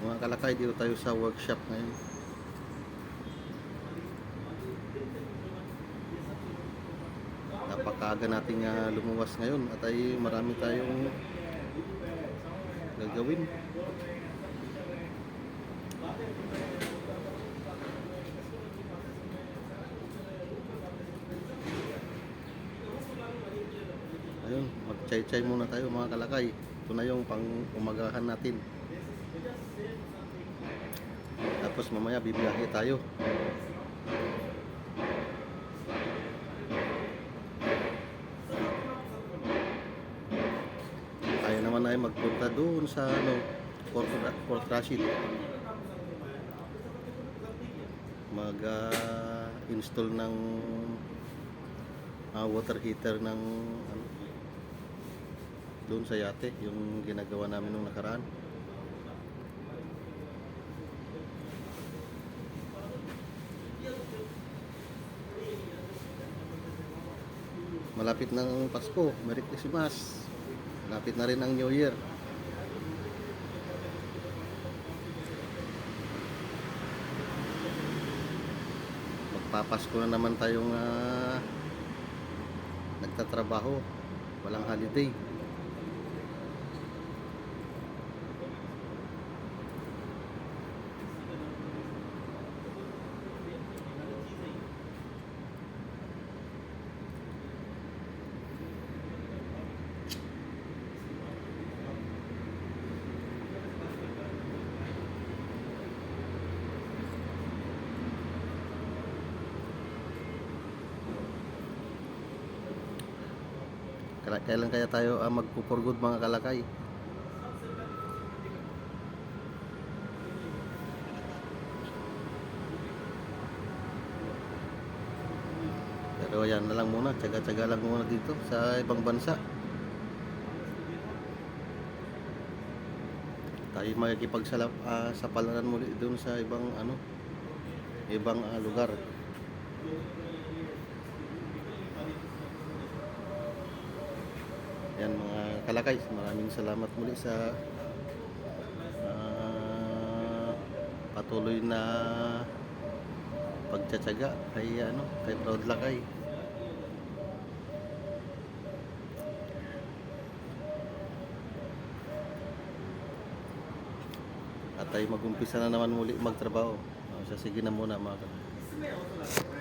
Mga kalakay, dito tayo sa workshop ngayon. Napakaaga nating lumuwas ngayon at ay marami tayong gagawin. Ayun, mag-chay-chay muna tayo mga kalakay. Ito na yung pang-umagahan natin. Tapos mamaya bibiyahe tayo. Tayo naman ay magpunta doon sa Fort Rashid. Mag-install ng water heater ng doon sa yate, yung ginagawa namin nung nakaraan. Malapit ng Pasko, Merry Christmas. Malapit na rin ang New Year. Magpapasko na naman tayong nagtatrabaho, walang holiday. Kailan kaya tayo magpo-for good mga kalakay? Pero yan na lang muna, tsaga-tsaga lang muna dito sa ibang bansa. Tayo makikipagsapalaran muli doon sa ibang lugar. Yan mga kalakay, maraming salamat muli sa patuloy na pagtsatsaga kay Proud Lakay. At ay mag-umpisa na naman muli magtrabaho. Sige na muna mga kalakay.